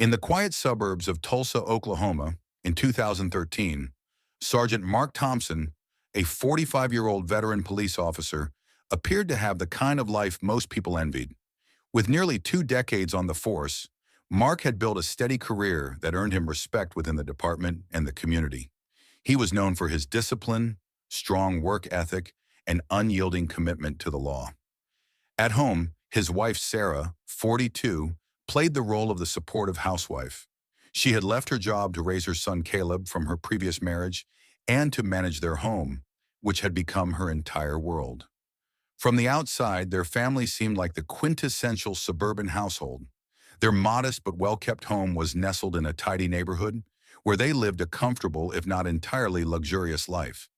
In the quiet suburbs of Tulsa, Oklahoma, in 2013, Sergeant Mark Thompson, a 45-year-old veteran police officer, appeared to have the kind of life most people envied. With nearly 2 decades on the force, Mark had built a steady career that earned him respect within the department and the community. He was known for his discipline, strong work ethic, and unyielding commitment to the law. At home, his wife Sarah, 42, played the role of the supportive housewife. She had left her job to raise her son Caleb from her previous marriage and to manage their home, which had become her entire world. From the outside, their family seemed like the quintessential suburban household. Their modest but well-kept home was nestled in a tidy neighborhood where they lived a comfortable, if not entirely luxurious life.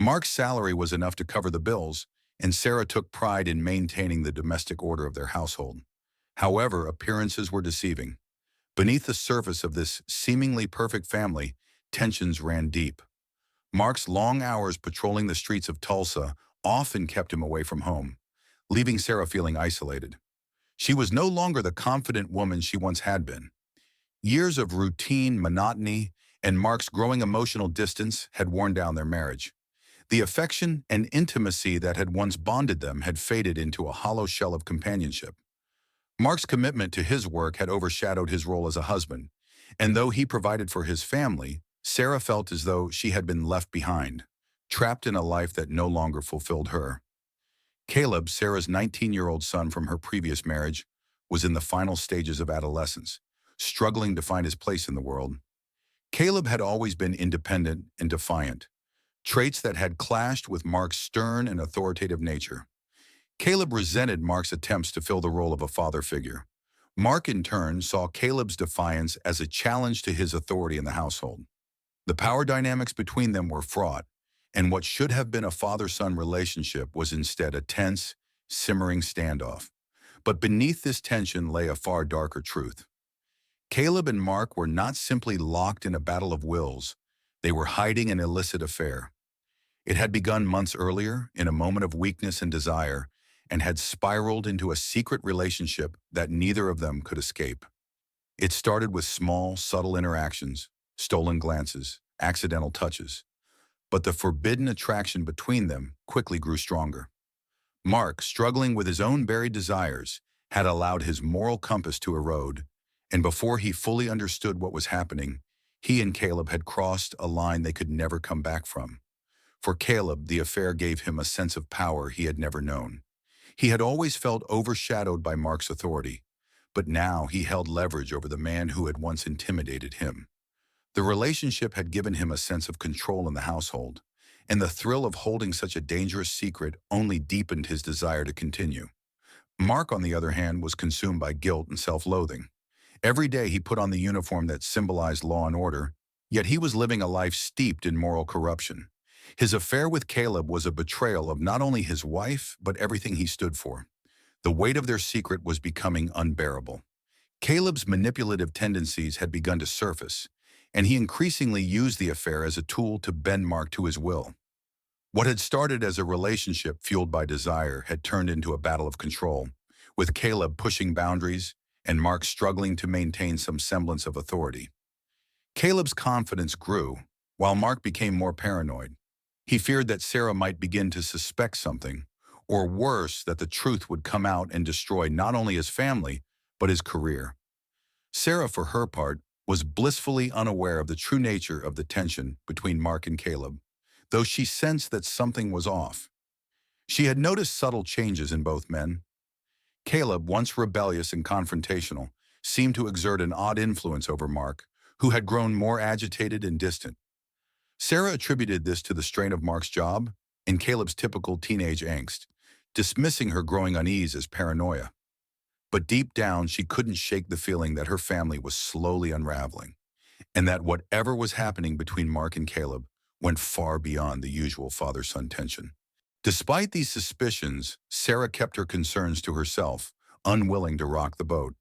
Mark's salary was enough to cover the bills, and Sarah took pride in maintaining the domestic order of their household. However, appearances were deceiving. Beneath the surface of this seemingly perfect family, tensions ran deep. Mark's long hours patrolling the streets of Tulsa often kept him away from home, leaving Sarah feeling isolated. She was no longer the confident woman she once had been. Years of routine, monotony, and Mark's growing emotional distance had worn down their marriage. The affection and intimacy that had once bonded them had faded into a hollow shell of companionship. Mark's commitment to his work had overshadowed his role as a husband, and though he provided for his family, Sarah felt as though she had been left behind, trapped in a life that no longer fulfilled her. Caleb, Sarah's 19-year-old son from her previous marriage, was in the final stages of adolescence, struggling to find his place in the world. Caleb had always been independent and defiant, traits that had clashed with Mark's stern and authoritative nature. Caleb resented Mark's attempts to fill the role of a father figure. Mark, in turn, saw Caleb's defiance as a challenge to his authority in the household. The power dynamics between them were fraught, and what should have been a father-son relationship was instead a tense, simmering standoff. But beneath this tension lay a far darker truth. Caleb and Mark were not simply locked in a battle of wills, they were hiding an illicit affair. It had begun months earlier, in a moment of weakness and desire, and had spiraled into a secret relationship that neither of them could escape. It started with small, subtle interactions, stolen glances, accidental touches, but the forbidden attraction between them quickly grew stronger. Mark, struggling with his own buried desires, had allowed his moral compass to erode, and before he fully understood what was happening, he and Caleb had crossed a line they could never come back from. For Caleb, the affair gave him a sense of power he had never known. He had always felt overshadowed by Mark's authority, but now he held leverage over the man who had once intimidated him. The relationship had given him a sense of control in the household, and the thrill of holding such a dangerous secret only deepened his desire to continue. Mark, on the other hand, was consumed by guilt and self-loathing. Every day he put on the uniform that symbolized law and order, yet he was living a life steeped in moral corruption. His affair with Caleb was a betrayal of not only his wife, but everything he stood for. The weight of their secret was becoming unbearable. Caleb's manipulative tendencies had begun to surface, and he increasingly used the affair as a tool to bend Mark to his will. What had started as a relationship fueled by desire had turned into a battle of control, with Caleb pushing boundaries and Mark struggling to maintain some semblance of authority. Caleb's confidence grew, while Mark became more paranoid. He feared that Sarah might begin to suspect something, or worse, that the truth would come out and destroy not only his family, but his career. Sarah, for her part, was blissfully unaware of the true nature of the tension between Mark and Caleb, though she sensed that something was off. She had noticed subtle changes in both men. Caleb, once rebellious and confrontational, seemed to exert an odd influence over Mark, who had grown more agitated and distant. Sarah attributed this to the strain of Mark's job and Caleb's typical teenage angst, dismissing her growing unease as paranoia. But deep down, she couldn't shake the feeling that her family was slowly unraveling, and that whatever was happening between Mark and Caleb went far beyond the usual father-son tension. Despite these suspicions, Sarah kept her concerns to herself, unwilling to rock the boat.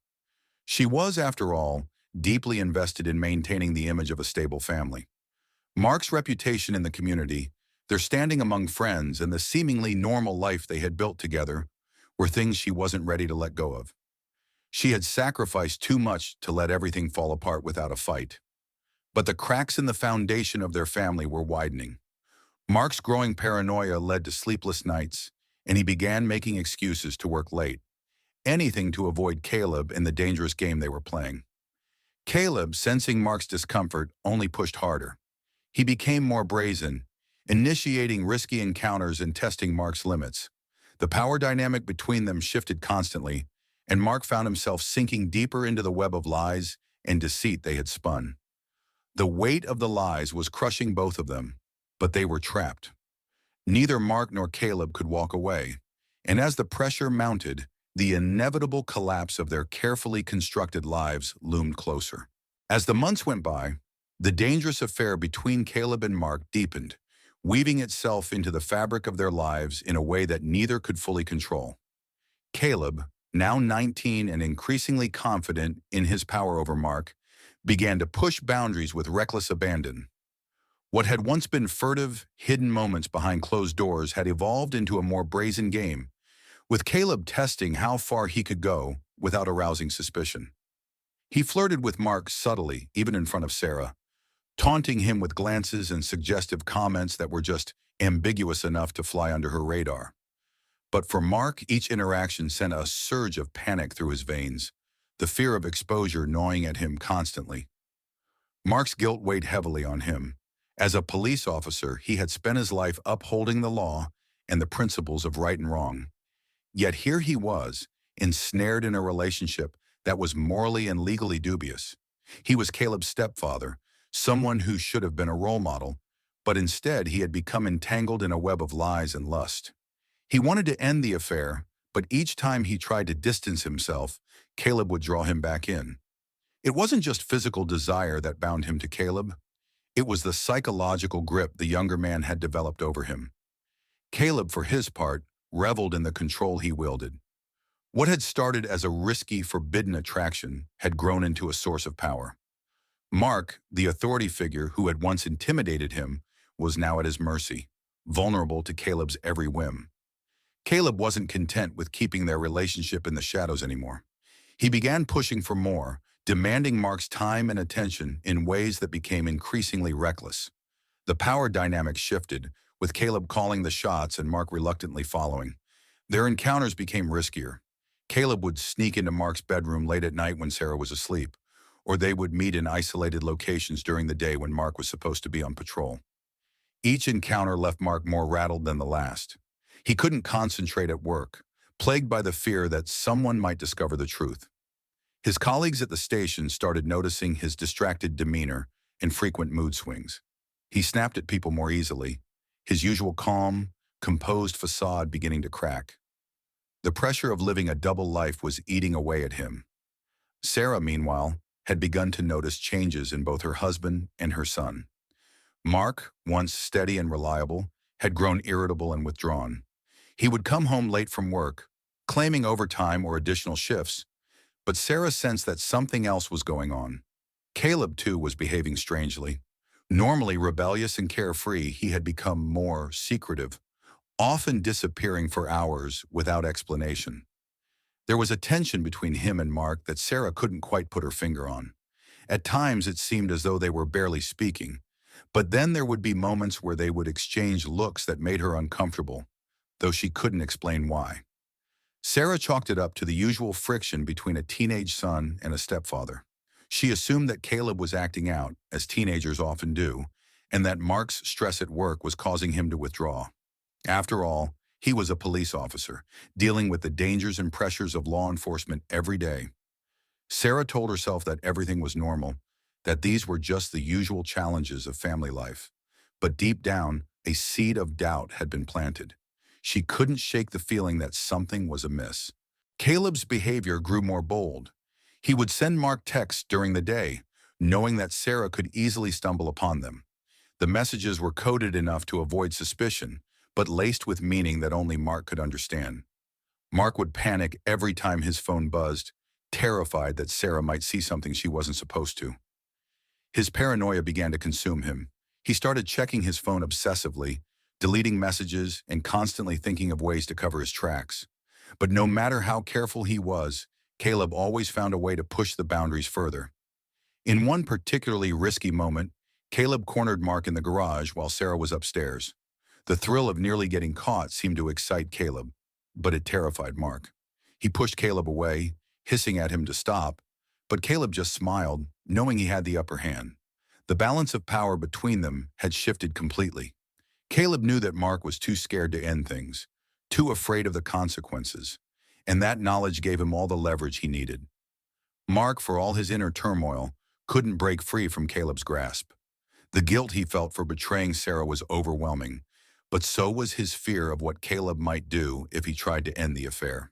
She was, after all, deeply invested in maintaining the image of a stable family. Mark's reputation in the community, their standing among friends, and the seemingly normal life they had built together were things she wasn't ready to let go of. She had sacrificed too much to let everything fall apart without a fight. But the cracks in the foundation of their family were widening. Mark's growing paranoia led to sleepless nights, and he began making excuses to work late, anything to avoid Caleb in the dangerous game they were playing. Caleb, sensing Mark's discomfort, only pushed harder. He became more brazen, initiating risky encounters and testing Mark's limits. The power dynamic between them shifted constantly, and Mark found himself sinking deeper into the web of lies and deceit they had spun. The weight of the lies was crushing both of them, but they were trapped. Neither Mark nor Caleb could walk away, and as the pressure mounted, the inevitable collapse of their carefully constructed lives loomed closer. As the months went by, the dangerous affair between Caleb and Mark deepened, weaving itself into the fabric of their lives in a way that neither could fully control. Caleb, now 19 and increasingly confident in his power over Mark, began to push boundaries with reckless abandon. What had once been furtive, hidden moments behind closed doors had evolved into a more brazen game, with Caleb testing how far he could go without arousing suspicion. He flirted with Mark subtly, even in front of Sarah, taunting him with glances and suggestive comments that were just ambiguous enough to fly under her radar. But for Mark, each interaction sent a surge of panic through his veins, the fear of exposure gnawing at him constantly. Mark's guilt weighed heavily on him. As a police officer, he had spent his life upholding the law and the principles of right and wrong. Yet here he was, ensnared in a relationship that was morally and legally dubious. He was Caleb's stepfather, someone who should have been a role model, but instead he had become entangled in a web of lies and lust. He wanted to end the affair, but each time he tried to distance himself, Caleb would draw him back in. It wasn't just physical desire that bound him to Caleb. It was the psychological grip the younger man had developed over him. Caleb, for his part, reveled in the control he wielded. What had started as a risky, forbidden attraction had grown into a source of power. Mark, the authority figure who had once intimidated him, was now at his mercy, vulnerable to Caleb's every whim. Caleb wasn't content with keeping their relationship in the shadows anymore. He began pushing for more, demanding Mark's time and attention in ways that became increasingly reckless. The power dynamic shifted, with Caleb calling the shots and Mark reluctantly following. Their encounters became riskier. Caleb would sneak into Mark's bedroom late at night when Sarah was asleep, or they would meet in isolated locations during the day when Mark was supposed to be on patrol. Each encounter left Mark more rattled than the last. He couldn't concentrate at work, plagued by the fear that someone might discover the truth. His colleagues at the station started noticing his distracted demeanor and frequent mood swings. He snapped at people more easily, his usual calm, composed facade beginning to crack. The pressure of living a double life was eating away at him. Sarah, meanwhile, had begun to notice changes in both her husband and her son. Mark, once steady and reliable, had grown irritable and withdrawn. He would come home late from work, claiming overtime or additional shifts, but Sarah sensed that something else was going on. Caleb, too, was behaving strangely. Normally rebellious and carefree, he had become more secretive, often disappearing for hours without explanation. There was a tension between him and Mark that Sarah couldn't quite put her finger on. At times it seemed as though they were barely speaking, but then there would be moments where they would exchange looks that made her uncomfortable, though she couldn't explain why. Sarah chalked it up to the usual friction between a teenage son and a stepfather. She assumed that Caleb was acting out, as teenagers often do, and that Mark's stress at work was causing him to withdraw. After all, he was a police officer, dealing with the dangers and pressures of law enforcement every day. Sarah told herself that everything was normal, that these were just the usual challenges of family life. But deep down, a seed of doubt had been planted. She couldn't shake the feeling that something was amiss. Caleb's behavior grew more bold. He would send Mark texts during the day, knowing that Sarah could easily stumble upon them. The messages were coded enough to avoid suspicion, but laced with meaning that only Mark could understand. Mark would panic every time his phone buzzed, terrified that Sarah might see something she wasn't supposed to. His paranoia began to consume him. He started checking his phone obsessively, deleting messages and constantly thinking of ways to cover his tracks. But no matter how careful he was, Caleb always found a way to push the boundaries further. In one particularly risky moment, Caleb cornered Mark in the garage while Sarah was upstairs. The thrill of nearly getting caught seemed to excite Caleb, but it terrified Mark. He pushed Caleb away, hissing at him to stop, but Caleb just smiled, knowing he had the upper hand. The balance of power between them had shifted completely. Caleb knew that Mark was too scared to end things, too afraid of the consequences, and that knowledge gave him all the leverage he needed. Mark, for all his inner turmoil, couldn't break free from Caleb's grasp. The guilt he felt for betraying Sarah was overwhelming, but so was his fear of what Caleb might do if he tried to end the affair.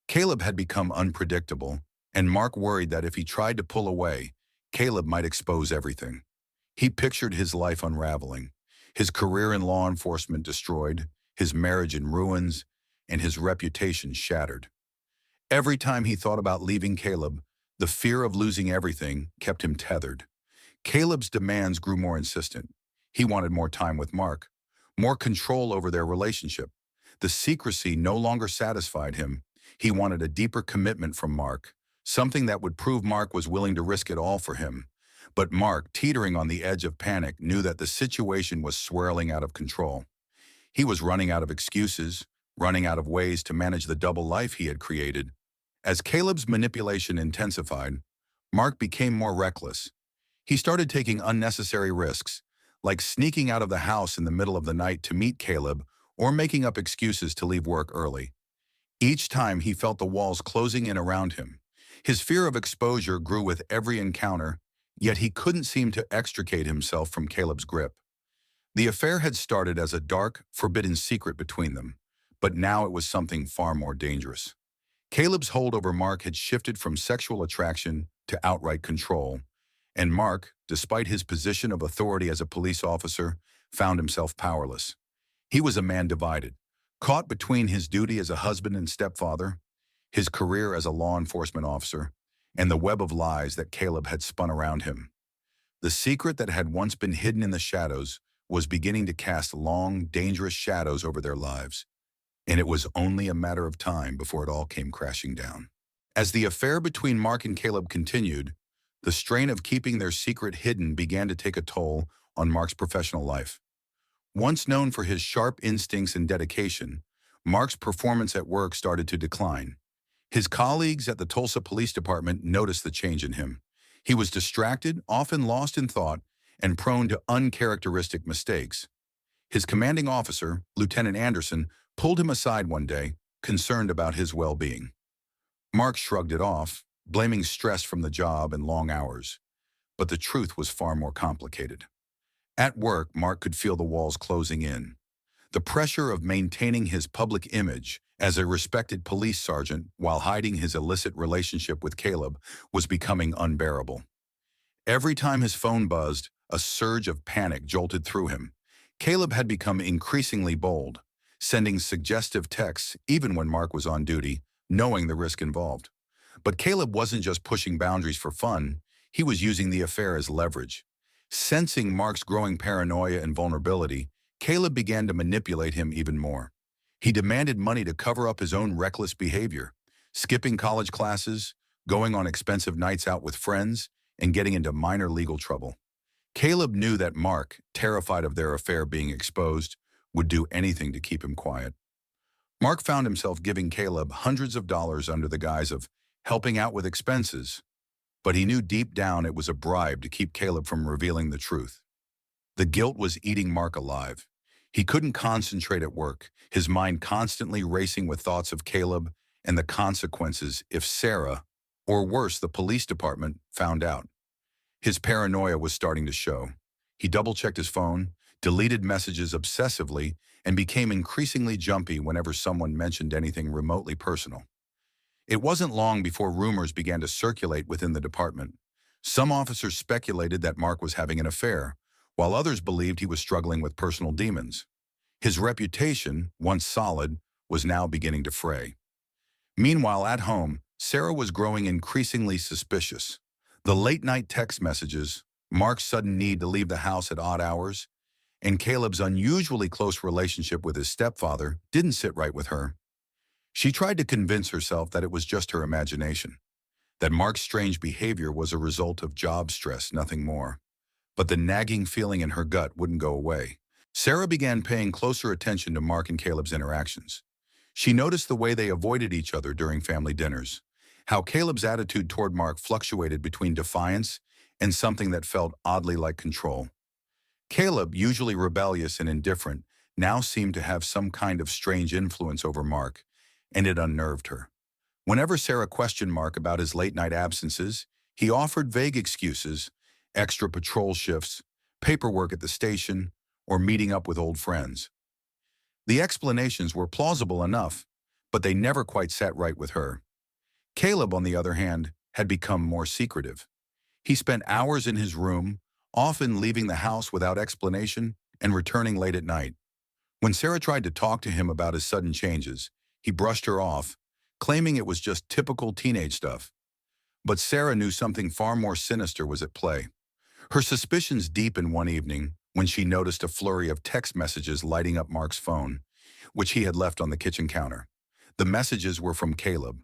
Caleb had become unpredictable, and Mark worried that if he tried to pull away, Caleb might expose everything. He pictured his life unraveling, his career in law enforcement destroyed, his marriage in ruins, and his reputation shattered. Every time he thought about leaving Caleb, the fear of losing everything kept him tethered. Caleb's demands grew more insistent. He wanted more time with Mark, more control over their relationship. The secrecy no longer satisfied him. He wanted a deeper commitment from Mark, something that would prove Mark was willing to risk it all for him. But Mark, teetering on the edge of panic, knew that the situation was swirling out of control. He was running out of excuses, running out of ways to manage the double life he had created. As Caleb's manipulation intensified, Mark became more reckless. He started taking unnecessary risks, like sneaking out of the house in the middle of the night to meet Caleb or making up excuses to leave work early. Each time he felt the walls closing in around him. His fear of exposure grew with every encounter, yet he couldn't seem to extricate himself from Caleb's grip. The affair had started as a dark, forbidden secret between them, but now it was something far more dangerous. Caleb's hold over Mark had shifted from sexual attraction to outright control, and Mark, despite his position of authority as a police officer, found himself powerless. He was a man divided, caught between his duty as a husband and stepfather, his career as a law enforcement officer, and the web of lies that Caleb had spun around him. The secret that had once been hidden in the shadows was beginning to cast long, dangerous shadows over their lives, and it was only a matter of time before it all came crashing down. As the affair between Mark and Caleb continued, the strain of keeping their secret hidden began to take a toll on Mark's professional life. Once known for his sharp instincts and dedication, Mark's performance at work started to decline. His colleagues at the Tulsa Police Department noticed the change in him. He was distracted, often lost in thought, and prone to uncharacteristic mistakes. His commanding officer, Lieutenant Anderson, pulled him aside one day, concerned about his well-being. Mark shrugged it off, blaming stress from the job and long hours. But the truth was far more complicated. At work, Mark could feel the walls closing in. The pressure of maintaining his public image as a respected police sergeant while hiding his illicit relationship with Caleb was becoming unbearable. Every time his phone buzzed, a surge of panic jolted through him. Caleb had become increasingly bold, sending suggestive texts even when Mark was on duty, knowing the risk involved. But Caleb wasn't just pushing boundaries for fun, he was using the affair as leverage. Sensing Mark's growing paranoia and vulnerability, Caleb began to manipulate him even more. He demanded money to cover up his own reckless behavior, skipping college classes, going on expensive nights out with friends, and getting into minor legal trouble. Caleb knew that Mark, terrified of their affair being exposed, would do anything to keep him quiet. Mark found himself giving Caleb hundreds of dollars under the guise of helping out with expenses, but he knew deep down it was a bribe to keep Caleb from revealing the truth. The guilt was eating Mark alive. He couldn't concentrate at work, his mind constantly racing with thoughts of Caleb and the consequences if Sarah, or worse, the police department, found out. His paranoia was starting to show. He double-checked his phone, deleted messages obsessively, and became increasingly jumpy whenever someone mentioned anything remotely personal. It wasn't long before rumors began to circulate within the department. Some officers speculated that Mark was having an affair, while others believed he was struggling with personal demons. His reputation, once solid, was now beginning to fray. Meanwhile, at home, Sarah was growing increasingly suspicious. The late-night text messages, Mark's sudden need to leave the house at odd hours, and Caleb's unusually close relationship with his stepfather didn't sit right with her. She tried to convince herself that it was just her imagination, that Mark's strange behavior was a result of job stress, nothing more. But the nagging feeling in her gut wouldn't go away. Sarah began paying closer attention to Mark and Caleb's interactions. She noticed the way they avoided each other during family dinners, how Caleb's attitude toward Mark fluctuated between defiance and something that felt oddly like control. Caleb, usually rebellious and indifferent, now seemed to have some kind of strange influence over Mark, and it unnerved her. Whenever Sarah questioned Mark about his late-night absences, he offered vague excuses: extra patrol shifts, paperwork at the station, or meeting up with old friends. The explanations were plausible enough, but they never quite sat right with her. Caleb, on the other hand, had become more secretive. He spent hours in his room, often leaving the house without explanation and returning late at night. When Sarah tried to talk to him about his sudden changes, he brushed her off, claiming it was just typical teenage stuff. But Sarah knew something far more sinister was at play. Her suspicions deepened one evening when she noticed a flurry of text messages lighting up Mark's phone, which he had left on the kitchen counter. The messages were from Caleb.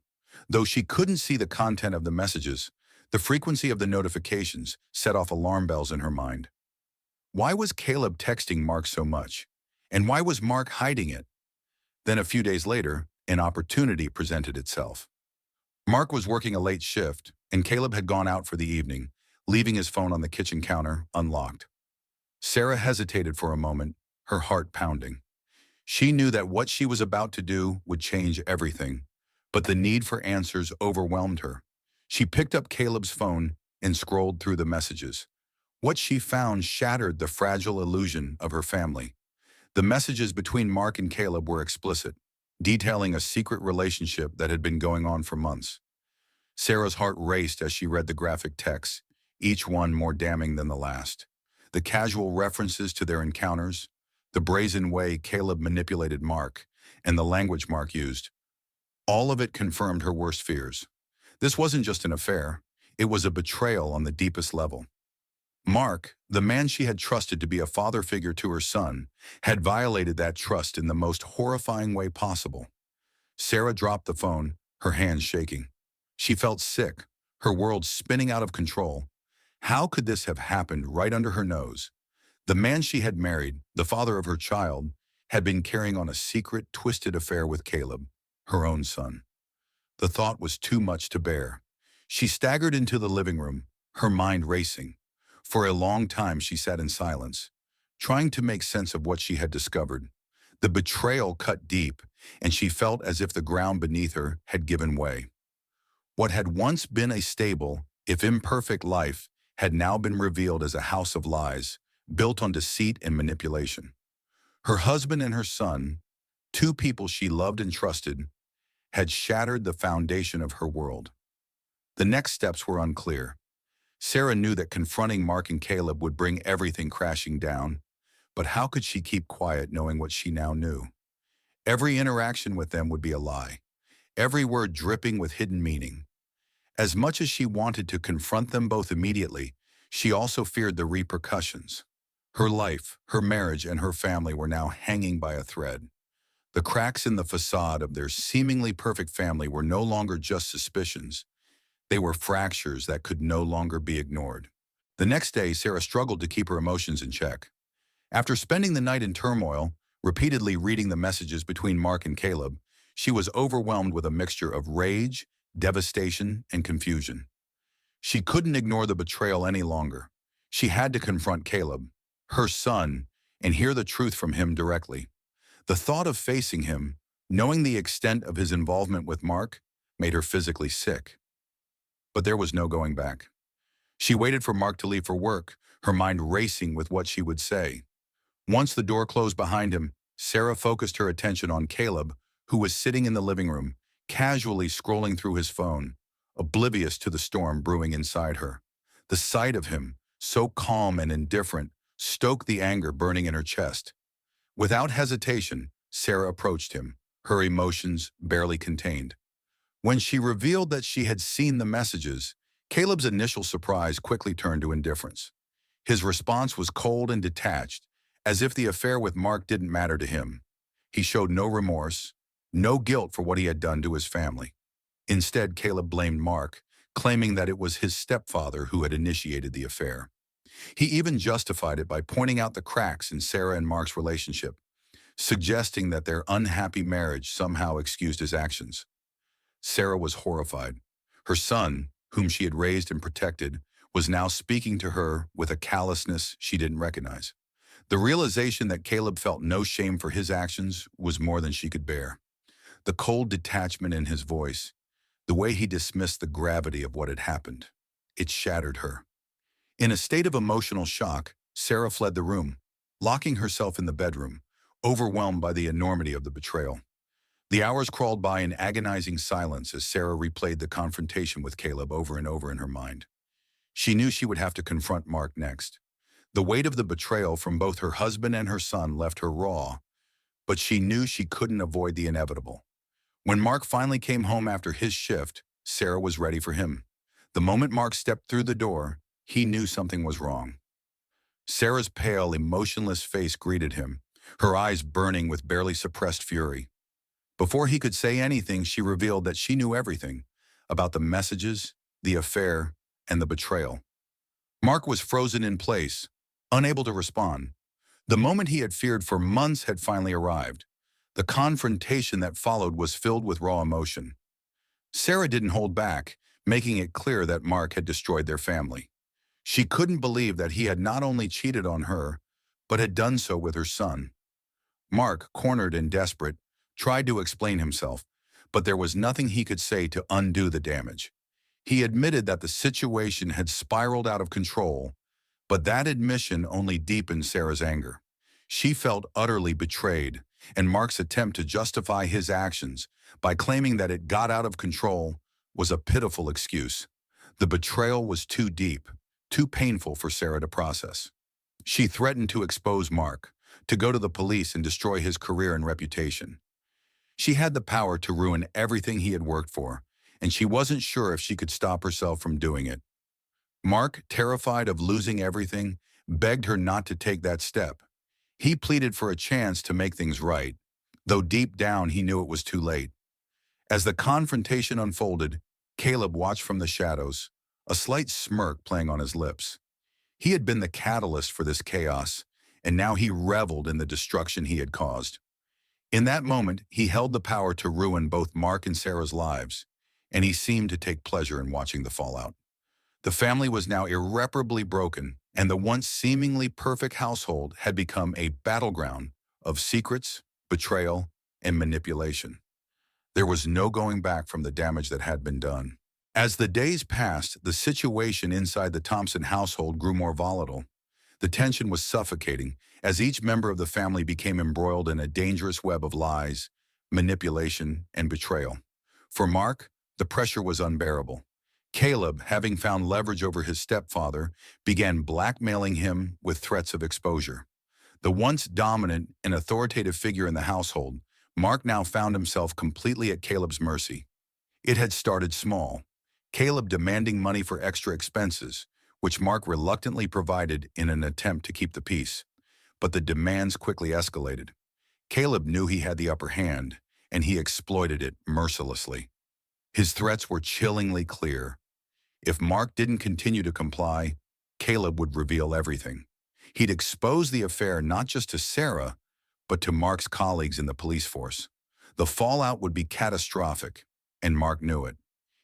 Though she couldn't see the content of the messages, the frequency of the notifications set off alarm bells in her mind. Why was Caleb texting Mark so much? And why was Mark hiding it? Then a few days later, an opportunity presented itself. Mark was working a late shift, and Caleb had gone out for the evening, leaving his phone on the kitchen counter unlocked. Sarah hesitated for a moment, her heart pounding. She knew that what she was about to do would change everything, but the need for answers overwhelmed her. She picked up Caleb's phone and scrolled through the messages. What she found shattered the fragile illusion of her family. The messages between Mark and Caleb were explicit, detailing a secret relationship that had been going on for months. Sarah's heart raced as she read the graphic texts, each one more damning than the last. The casual references to their encounters, the brazen way Caleb manipulated Mark, and the language Mark used. All of it confirmed her worst fears. This wasn't just an affair, it was a betrayal on the deepest level. Mark, the man she had trusted to be a father figure to her son, had violated that trust in the most horrifying way possible. Sarah dropped the phone, her hands shaking. She felt sick, her world spinning out of control. How could this have happened right under her nose? The man she had married, the father of her child, had been carrying on a secret, twisted affair with Caleb, her own son. The thought was too much to bear. She staggered into the living room, her mind racing. For a long time she sat in silence, trying to make sense of what she had discovered. The betrayal cut deep, and she felt as if the ground beneath her had given way. What had once been a stable, if imperfect life, had now been revealed as a house of lies, built on deceit and manipulation. Her husband and her son, two people she loved and trusted, had shattered the foundation of her world. The next steps were unclear. Sarah knew that confronting Mark and Caleb would bring everything crashing down, but how could she keep quiet knowing what she now knew? Every interaction with them would be a lie, every word dripping with hidden meaning. As much as she wanted to confront them both immediately, she also feared the repercussions. Her life, her marriage, and her family were now hanging by a thread. The cracks in the facade of their seemingly perfect family were no longer just suspicions. They were fractures that could no longer be ignored. The next day, Sarah struggled to keep her emotions in check. After spending the night in turmoil, repeatedly reading the messages between Mark and Caleb, she was overwhelmed with a mixture of rage, devastation, and confusion. She couldn't ignore the betrayal any longer. She had to confront Caleb, her son, and hear the truth from him directly. The thought of facing him, knowing the extent of his involvement with Mark, made her physically sick. But there was no going back. She waited for Mark to leave for work, her mind racing with what she would say. Once the door closed behind him, Sarah focused her attention on Caleb, who was sitting in the living room, casually scrolling through his phone, oblivious to the storm brewing inside her. The sight of him, so calm and indifferent, stoked the anger burning in her chest. Without hesitation, Sarah approached him, her emotions barely contained. When she revealed that she had seen the messages, Caleb's initial surprise quickly turned to indifference. His response was cold and detached, as if the affair with Mark didn't matter to him. He showed no remorse, no guilt for what he had done to his family. Instead, Caleb blamed Mark, claiming that it was his stepfather who had initiated the affair. He even justified it by pointing out the cracks in Sarah and Mark's relationship, suggesting that their unhappy marriage somehow excused his actions. Sarah was horrified. Her son, whom she had raised and protected, was now speaking to her with a callousness she didn't recognize. The realization that Caleb felt no shame for his actions was more than she could bear. The cold detachment in his voice, the way he dismissed the gravity of what had happened, it shattered her. In a state of emotional shock, Sarah fled the room, locking herself in the bedroom, overwhelmed by the enormity of the betrayal. The hours crawled by in agonizing silence as Sarah replayed the confrontation with Caleb over and over in her mind. She knew she would have to confront Mark next. The weight of the betrayal from both her husband and her son left her raw, but she knew she couldn't avoid the inevitable. When Mark finally came home after his shift, Sarah was ready for him. The moment Mark stepped through the door, he knew something was wrong. Sarah's pale, emotionless face greeted him, her eyes burning with barely suppressed fury. Before he could say anything, she revealed that she knew everything about the messages, the affair, and the betrayal. Mark was frozen in place, unable to respond. The moment he had feared for months had finally arrived. The confrontation that followed was filled with raw emotion. Sarah didn't hold back, making it clear that Mark had destroyed their family. She couldn't believe that he had not only cheated on her, but had done so with her son. Mark, cornered and desperate, tried to explain himself, but there was nothing he could say to undo the damage. He admitted that the situation had spiraled out of control, but that admission only deepened Sarah's anger. She felt utterly betrayed, and Mark's attempt to justify his actions by claiming that it got out of control was a pitiful excuse. The betrayal was too deep, too painful for Sarah to process. She threatened to expose Mark, to go to the police and destroy his career and reputation. She had the power to ruin everything he had worked for, and she wasn't sure if she could stop herself from doing it. Mark, terrified of losing everything, begged her not to take that step. He pleaded for a chance to make things right, though deep down he knew it was too late. As the confrontation unfolded, Caleb watched from the shadows, a slight smirk playing on his lips. He had been the catalyst for this chaos, and now he reveled in the destruction he had caused. In that moment, he held the power to ruin both Mark and Sarah's lives, and he seemed to take pleasure in watching the fallout. The family was now irreparably broken, and the once seemingly perfect household had become a battleground of secrets, betrayal, and manipulation. There was no going back from the damage that had been done. As the days passed, the situation inside the Thompson household grew more volatile. The tension was suffocating as each member of the family became embroiled in a dangerous web of lies, manipulation, and betrayal. For Mark, the pressure was unbearable. Caleb, having found leverage over his stepfather, began blackmailing him with threats of exposure. The once dominant and authoritative figure in the household, Mark now found himself completely at Caleb's mercy. It had started small, Caleb demanding money for extra expenses, which Mark reluctantly provided in an attempt to keep the peace. But the demands quickly escalated. Caleb knew he had the upper hand, and he exploited it mercilessly. His threats were chillingly clear. If Mark didn't continue to comply, Caleb would reveal everything. He'd expose the affair not just to Sarah, but to Mark's colleagues in the police force. The fallout would be catastrophic, and Mark knew it.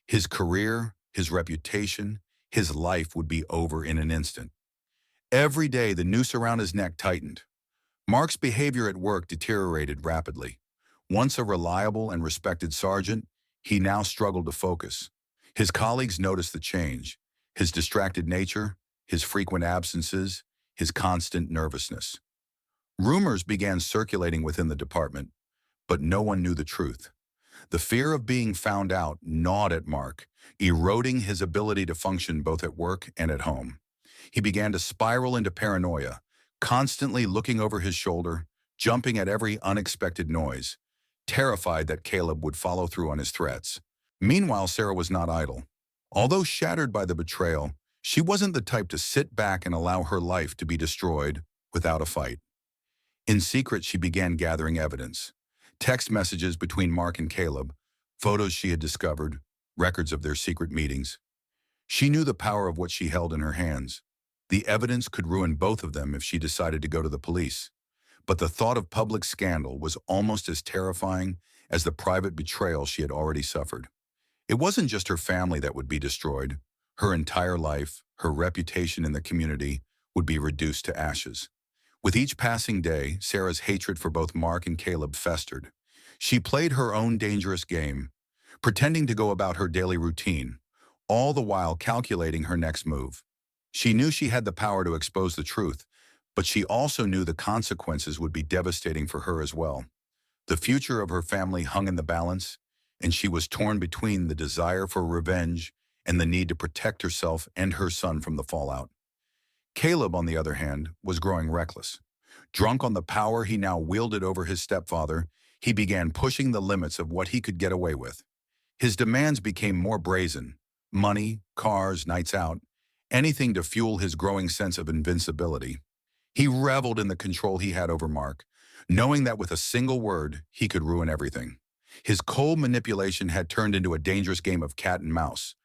His career, his reputation, his life would be over in an instant. Every day, the noose around his neck tightened. Mark's behavior at work deteriorated rapidly. Once a reliable and respected sergeant, he now struggled to focus. His colleagues noticed the change, his distracted nature, his frequent absences, his constant nervousness. Rumors began circulating within the department, but no one knew the truth. The fear of being found out gnawed at Mark, eroding his ability to function both at work and at home. He began to spiral into paranoia, constantly looking over his shoulder, jumping at every unexpected noise, terrified that Caleb would follow through on his threats. Meanwhile, Sarah was not idle. Although shattered by the betrayal, she wasn't the type to sit back and allow her life to be destroyed without a fight. In secret, she began gathering evidence, Text messages between Mark and Caleb, photos she had discovered, records of their secret meetings. She knew the power of what she held in her hands. The evidence could ruin both of them if she decided to go to the police. But the thought of public scandal was almost as terrifying as the private betrayal she had already suffered. It wasn't just her family that would be destroyed. Her entire life, her reputation in the community, would be reduced to ashes. With each passing day, Sarah's hatred for both Mark and Caleb festered. She played her own dangerous game, pretending to go about her daily routine, all the while calculating her next move. She knew she had the power to expose the truth, but she also knew the consequences would be devastating for her as well. The future of her family hung in the balance, and she was torn between the desire for revenge and the need to protect herself and her son from the fallout. Caleb, on the other hand, was growing reckless. Drunk on the power he now wielded over his stepfather, he began pushing the limits of what he could get away with. His demands became more brazen: money, cars, nights out, anything to fuel his growing sense of invincibility. He reveled in the control he had over Mark, knowing that with a single word, he could ruin everything. His cold manipulation had turned into a dangerous game of cat and mouse,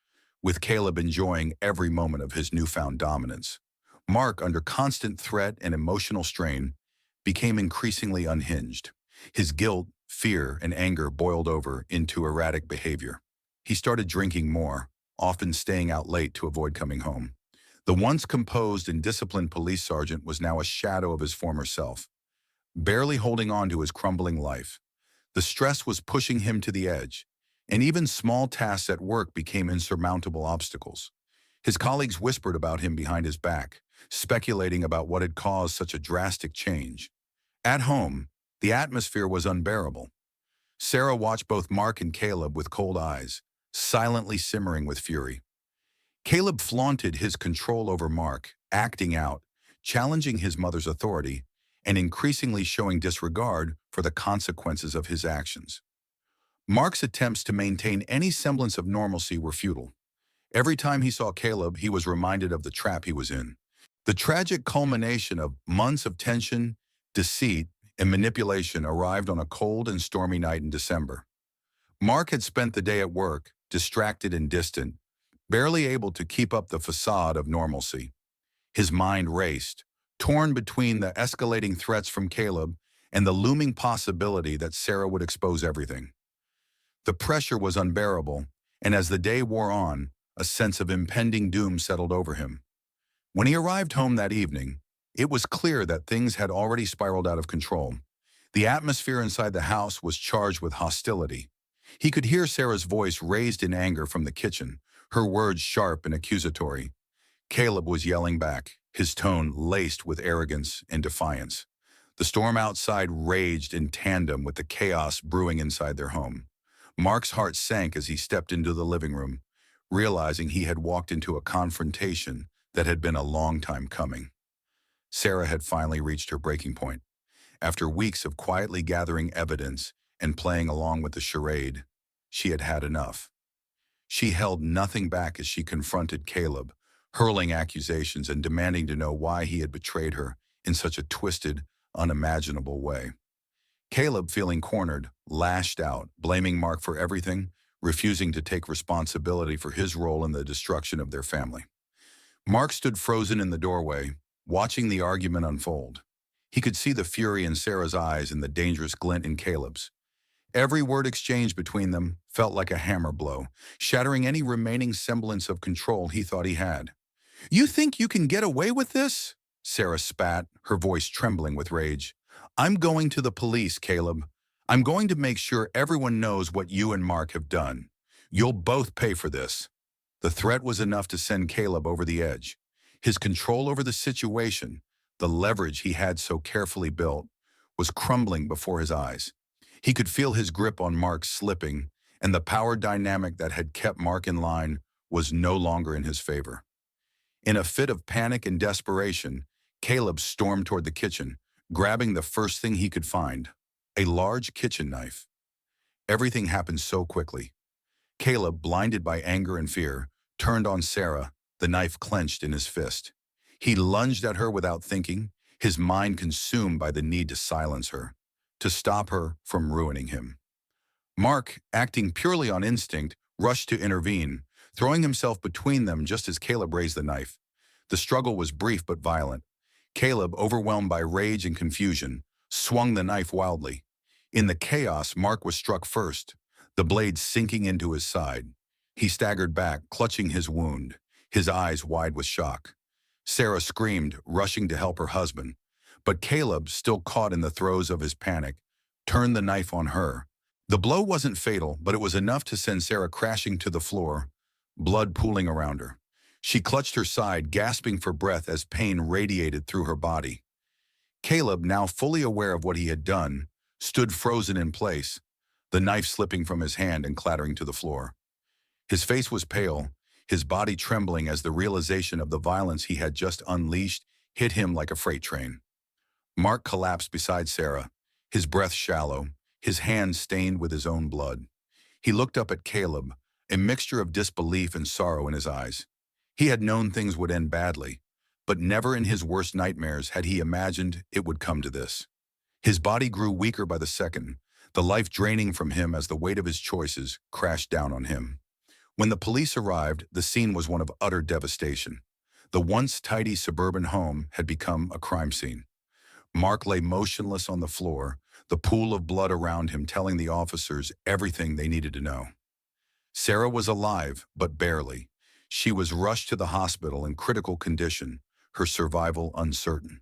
with Caleb enjoying every moment of his newfound dominance. Mark, under constant threat and emotional strain, became increasingly unhinged. His guilt, fear, and anger boiled over into erratic behavior. He started drinking more, often staying out late to avoid coming home. The once composed and disciplined police sergeant was now a shadow of his former self, barely holding on to his crumbling life. The stress was pushing him to the edge, and even small tasks at work became insurmountable obstacles. His colleagues whispered about him behind his back, speculating about what had caused such a drastic change. At home, the atmosphere was unbearable. Sarah watched both Mark and Caleb with cold eyes, silently simmering with fury. Caleb flaunted his control over Mark, acting out, challenging his mother's authority, and increasingly showing disregard for the consequences of his actions. Mark's attempts to maintain any semblance of normalcy were futile. Every time he saw Caleb, he was reminded of the trap he was in. The tragic culmination of months of tension, deceit, and manipulation arrived on a cold and stormy night in December. Mark had spent the day at work, distracted and distant, barely able to keep up the facade of normalcy. His mind raced, torn between the escalating threats from Caleb and the looming possibility that Sarah would expose everything. The pressure was unbearable, and as the day wore on, a sense of impending doom settled over him. When he arrived home that evening, it was clear that things had already spiraled out of control. The atmosphere inside the house was charged with hostility. He could hear Sarah's voice raised in anger from the kitchen, her words sharp and accusatory. Caleb was yelling back, his tone laced with arrogance and defiance. The storm outside raged in tandem with the chaos brewing inside their home. Mark's heart sank as he stepped into the living room, realizing he had walked into a confrontation that had been a long time coming. Sarah had finally reached her breaking point. After weeks of quietly gathering evidence and playing along with the charade, she had had enough. She held nothing back as she confronted Caleb, hurling accusations and demanding to know why he had betrayed her in such a twisted, unimaginable way. Caleb, feeling cornered, lashed out, blaming Mark for everything, refusing to take responsibility for his role in the destruction of their family. Mark stood frozen in the doorway, watching the argument unfold. He could see the fury in Sarah's eyes and the dangerous glint in Caleb's. Every word exchanged between them felt like a hammer blow, shattering any remaining semblance of control he thought he had. "You think you can get away with this?" Sarah spat, her voice trembling with rage. "I'm going to the police, Caleb. I'm going to make sure everyone knows what you and Mark have done. You'll both pay for this." The threat was enough to send Caleb over the edge. His control over the situation, the leverage he had so carefully built, was crumbling before his eyes. He could feel his grip on Mark slipping, and the power dynamic that had kept Mark in line was no longer in his favor. In a fit of panic and desperation, Caleb stormed toward the kitchen, grabbing the first thing he could find, a large kitchen knife. Everything happened so quickly. Caleb, blinded by anger and fear, turned on Sarah, the knife clenched in his fist. He lunged at her without thinking, his mind consumed by the need to silence her. to stop her from ruining him. Mark, acting purely on instinct, rushed to intervene, throwing himself between them just as Caleb raised the knife. The struggle was brief but violent. Caleb, overwhelmed by rage and confusion, swung the knife wildly. In the chaos, Mark was struck first, the blade sinking into his side. He staggered back, clutching his wound, his eyes wide with shock. Sarah screamed, rushing to help her husband. But Caleb, still caught in the throes of his panic, turned the knife on her. The blow wasn't fatal, but it was enough to send Sarah crashing to the floor, blood pooling around her. She clutched her side, gasping for breath as pain radiated through her body. Caleb, now fully aware of what he had done, stood frozen in place, the knife slipping from his hand and clattering to the floor. His face was pale, his body trembling as the realization of the violence he had just unleashed hit him like a freight train. Mark collapsed beside Sarah, his breath shallow, his hands stained with his own blood. He looked up at Caleb, a mixture of disbelief and sorrow in his eyes. He had known things would end badly, but never in his worst nightmares had he imagined it would come to this. His body grew weaker by the second, the life draining from him as the weight of his choices crashed down on him. When the police arrived, the scene was one of utter devastation. The once tidy suburban home had become a crime scene. Mark lay motionless on the floor, the pool of blood around him telling the officers everything they needed to know. Sarah was alive, but barely. She was rushed to the hospital in critical condition, her survival uncertain.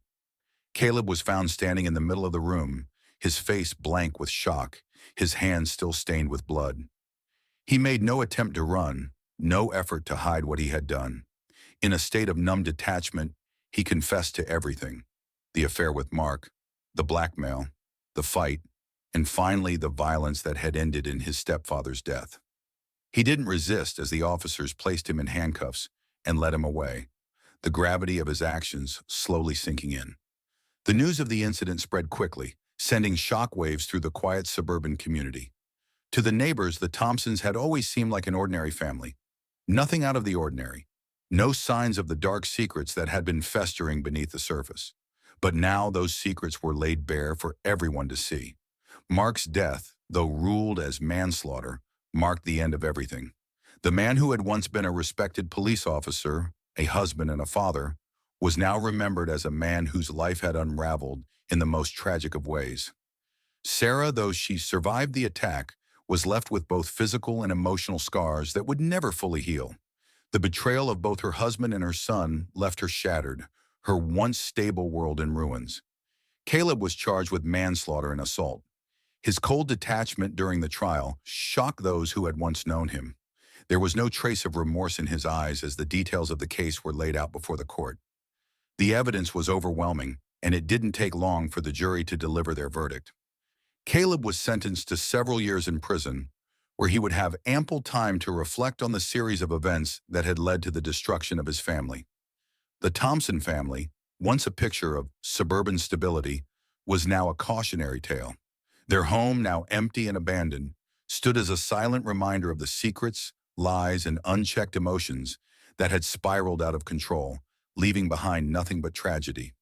Caleb was found standing in the middle of the room, his face blank with shock, his hands still stained with blood. He made no attempt to run, no effort to hide what he had done. In a state of numb detachment, he confessed to everything: the affair with Mark, the blackmail, the fight, and finally the violence that had ended in his stepfather's death. He didn't resist as the officers placed him in handcuffs and led him away, the gravity of his actions slowly sinking in. The news of the incident spread quickly, sending shockwaves through the quiet suburban community. To the neighbors, the Thompsons had always seemed like an ordinary family. Nothing out of the ordinary. No signs of the dark secrets that had been festering beneath the surface. But now those secrets were laid bare for everyone to see. Mark's death, though ruled as manslaughter, marked the end of everything. The man who had once been a respected police officer, a husband and a father, was now remembered as a man whose life had unraveled in the most tragic of ways. Sarah, though she survived the attack, was left with both physical and emotional scars that would never fully heal. The betrayal of both her husband and her son left her shattered, her once stable world in ruins. Caleb was charged with manslaughter and assault. His cold detachment during the trial shocked those who had once known him. There was no trace of remorse in his eyes as the details of the case were laid out before the court. The evidence was overwhelming, and it didn't take long for the jury to deliver their verdict. Caleb was sentenced to several years in prison, where he would have ample time to reflect on the series of events that had led to the destruction of his family. The Thompson family, once a picture of suburban stability, was now a cautionary tale. Their home, now empty and abandoned, stood as a silent reminder of the secrets, lies, and unchecked emotions that had spiraled out of control, leaving behind nothing but tragedy.